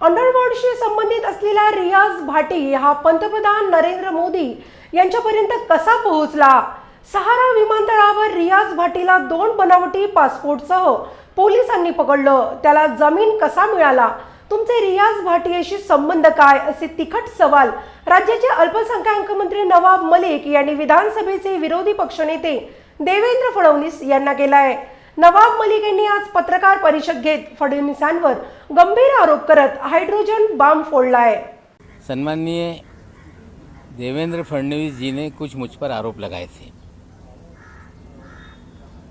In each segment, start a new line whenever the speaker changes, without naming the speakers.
अंडरवर्ल्डशी संबंधित असलेला रियाज भाटी हा पंतप्रधान नरेंद्र मोदी यांच्यापर्यंत कसा पोहोचला? सहारा विमानतळावर रियाज भाटीला 2 बनावटी पासपोर्टसह पोलिसांनी पकडलं. त्याला जमीन कसा मिळाला? तुमचे रियाज भाटीशी संबंध काय? असे तिखट सवाल राज्याचे अल्पसंख्याक मंत्री नवाब मलिक यांनी विधानसभेचे विरोधी पक्षनेते देवेंद्र फडणवीस यांना केलाय. नवाब मलिक यांनी आज पत्रकार परिषद घेत फडणवीसांवर गंभीर आरोप करत हाइड्रोजन बम फोड़लाय.
सम्माननीय देवेंद्र फडणवीस जी ने कुछ मुझ पर आरोप लगाए थे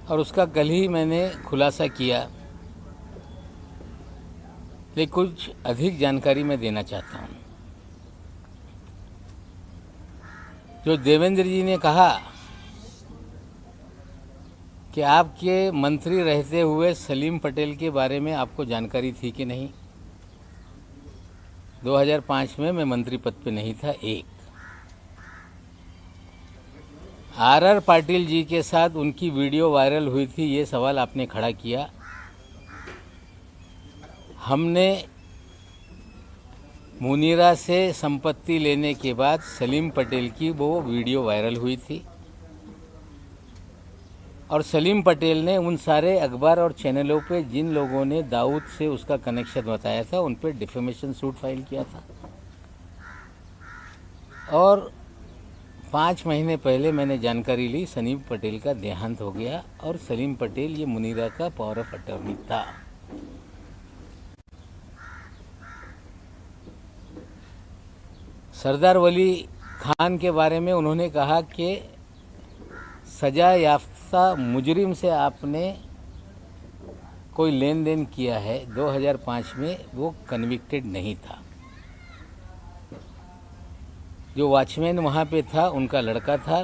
और उसका कल ही मैंने खुलासा किया, लेकिन कुछ अधिक जानकारी मैं देना चाहता हूँ। जो देवेंद्र जी ने कहा कि आपके मंत्री रहते हुए सलीम पटेल के बारे में आपको जानकारी थी कि नहीं? 2005 में मैं मंत्री पद पे नहीं था। एक आर पाटिल जी के साथ उनकी वीडियो वायरल हुई थी, ये सवाल आपने खड़ा किया। हमने मुनीरा से संपत्ति लेने के बाद सलीम पटेल की वो वीडियो वायरल हुई थी और सलीम पटेल ने उन सारे अखबार और चैनलों पे जिन लोगों ने दाऊद से उसका कनेक्शन बताया था उन पे डिफेमेशन सूट फाइल किया था। और 5 महीने पहले मैंने जानकारी ली सलीम पटेल का देहांत हो गया और सलीम पटेल ये मुनीरा का पावर ऑफ अटॉर्नी था। सरदार वली खान के बारे में उन्होंने कहा कि सजा याफ्ता मुजरिम से आपने कोई लेन देन किया है। 2005 में वो कन्विक्टेड नहीं था। जो वॉचमैन वहाँ पे था उनका लड़का था।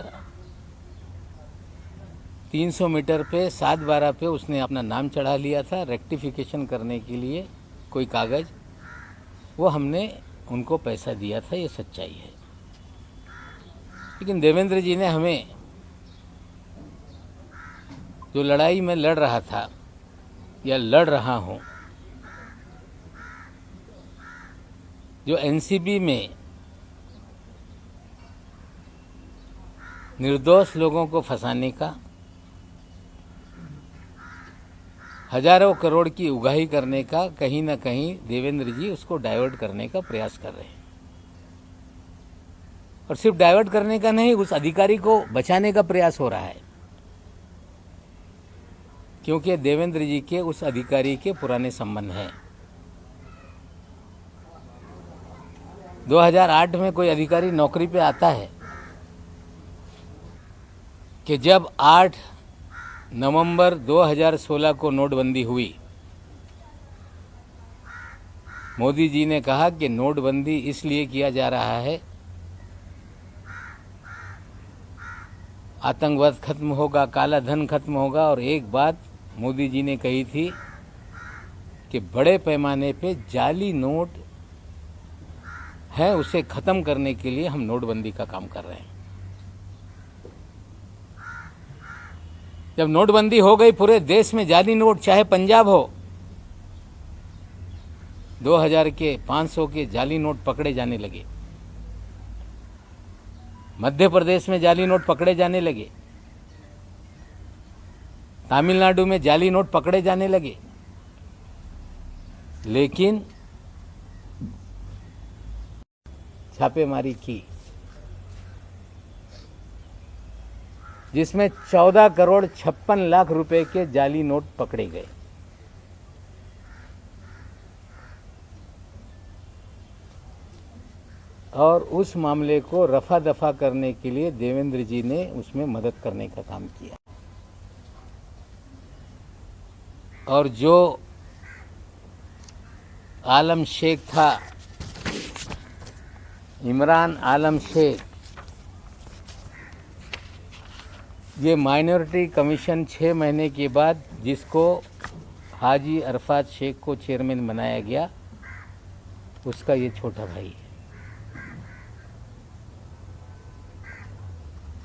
300 मीटर पे 7/12 पे उसने अपना नाम चढ़ा लिया था रेक्टिफिकेशन करने के लिए कोई कागज़, वो हमने उनको पैसा दिया था, ये सच्चाई है। लेकिन देवेंद्र जी ने हमें जो लड़ाई में लड़ रहा था या लड़ रहा हूँ, जो एनसीबी में निर्दोष लोगों को फंसाने का, हजारों करोड़ की उगाही करने का, कहीं ना कहीं देवेंद्र जी उसको डाइवर्ट करने का प्रयास कर रहे हैं। और सिर्फ डाइवर्ट करने का नहीं, उस अधिकारी को बचाने का प्रयास हो रहा है, क्योंकि देवेंद्र जी के उस अधिकारी के पुराने संबंध हैं। 2008 में कोई अधिकारी नौकरी पे आता है कि जब 8 नवंबर 2016 को नोटबंदी हुई, मोदी जी ने कहा कि नोटबंदी इसलिए किया जा रहा है, आतंकवाद खत्म होगा, काला धन खत्म होगा। और एक बात मोदी जी ने कही थी कि बड़े पैमाने पे जाली नोट है, उसे खत्म करने के लिए हम नोटबंदी का काम कर रहे हैं। जब नोटबंदी हो गई, पूरे देश में जाली नोट, चाहे पंजाब हो, 2000 के 500 के जाली नोट पकड़े जाने लगे। मध्य प्रदेश में जाली नोट पकड़े जाने लगे, तमिलनाडु में जाली नोट पकड़े जाने लगे। लेकिन छापेमारी की जिसमें 14 करोड़ 56 लाख रुपए के जाली नोट पकड़े गए। और उस मामले को रफा दफा करने के लिए देवेंद्र जी ने उसमें मदद करने का काम किया। और जो आलम शेख था, इमरान आलम शेख, ये माइनॉरिटी कमीशन 6 महीने के बाद जिसको हाजी अरफात शेख को चेयरमैन बनाया गया, उसका ये छोटा भाई है।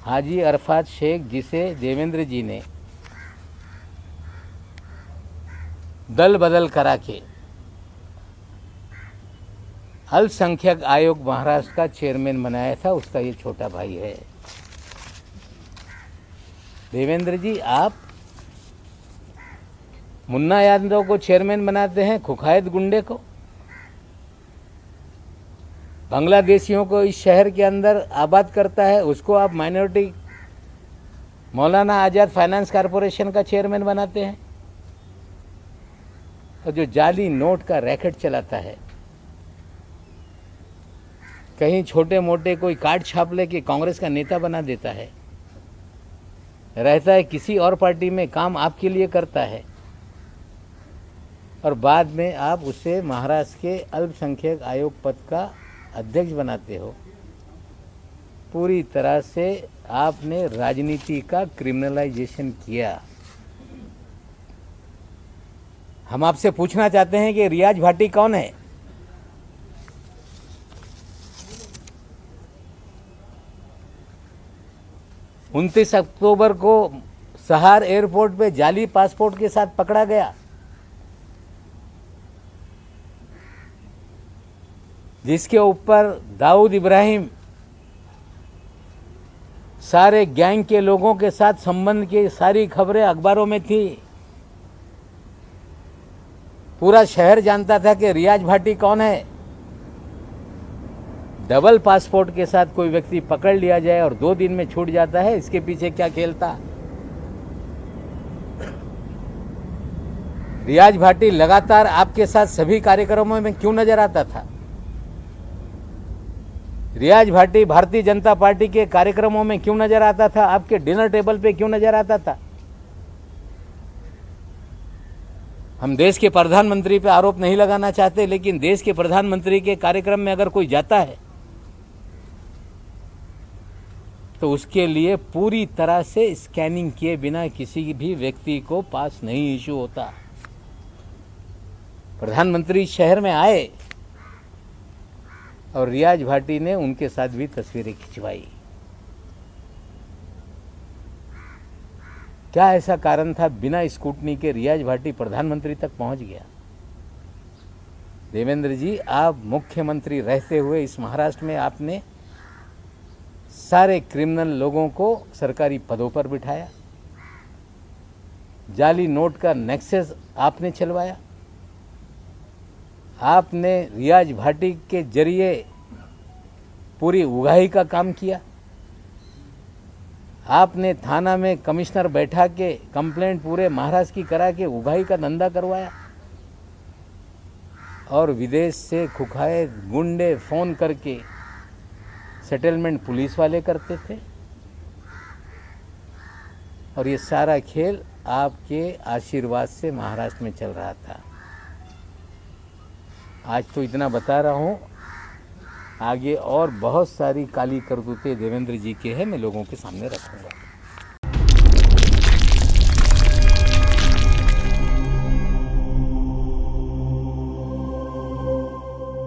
हाजी अरफात शेख, जिसे देवेंद्र जी ने दल बदल करा के अल्पसंख्यक आयोग महाराष्ट्र का चेयरमैन बनाया था, उसका ये छोटा भाई है। देवेंद्र जी, आप मुन्ना यादव को चेयरमैन बनाते हैं, कुख्यात गुंडे को। बांग्लादेशियों को इस शहर के अंदर आबाद करता है, उसको आप माइनॉरिटी मौलाना आज़ाद फाइनेंस कॉरपोरेशन का चेयरमैन बनाते हैं। और जो जाली नोट का रैकेट चलाता है, कहीं छोटे मोटे कोई कार्ड छाप लेके कांग्रेस का नेता बना देता है, रहता है किसी और पार्टी में, काम आपके लिए करता है, और बाद में आप उसे महाराष्ट्र के अल्पसंख्यक आयोग पद का अध्यक्ष बनाते हो। पूरी तरह से आपने राजनीति का क्रिमिनलाइजेशन किया। हम आपसे पूछना चाहते हैं कि रियाज भाटी कौन है? उनतीस अक्टूबर को सहार एयरपोर्ट पे जाली पासपोर्ट के साथ पकड़ा गया, जिसके ऊपर दाऊद इब्राहिम सारे गैंग के लोगों के साथ संबंध की सारी खबरें अखबारों में थी। पूरा शहर जानता था कि रियाज भाटी कौन है। डबल पासपोर्ट के साथ कोई व्यक्ति पकड़ लिया जाए और 2 दिन में छूट जाता है, इसके पीछे क्या खेल था? रियाज भाटी लगातार आपके साथ सभी कार्यक्रमों में क्यों नजर आता था? रियाज भाटी भारतीय जनता पार्टी के कार्यक्रमों में क्यों नजर आता था? आपके डिनर टेबल पे क्यों नजर आता था? हम देश के प्रधानमंत्री पे आरोप नहीं लगाना चाहते, लेकिन देश के प्रधानमंत्री के कार्यक्रम में अगर कोई जाता है तो उसके लिए पूरी तरह से स्कैनिंग किए बिना किसी भी व्यक्ति को पास नहीं इशू होता। प्रधानमंत्री शहर में आए और रियाज भाटी ने उनके साथ भी तस्वीरें खिंचवाई। क्या ऐसा कारण था बिना स्कूटनी के रियाज भाटी प्रधानमंत्री तक पहुंच गया? देवेंद्र जी, आप मुख्यमंत्री रहते हुए इस महाराष्ट्र में आपने सारे क्रिमिनल लोगों को सरकारी पदों पर बिठाया। जाली नोट का नेक्सस आपने चलवाया। आपने रियाज भाटी के जरिए पूरी उगाही का काम किया। आपने थाना में कमिश्नर बैठा के कंप्लेंट पूरे महाराष्ट्र की करा के उगाही का धंधा करवाया। और विदेश से कुख्यात गुंडे फोन करके सेटलमेंट पुलिस वाले करते थे। और ये सारा खेल आपके आशीर्वाद से महाराष्ट्र में चल रहा था। आज तो इतना बता रहा हूँ, आगे और बहुत सारी काली करतूतें देवेंद्र जी के हैं, मैं लोगों के सामने रखूंगा।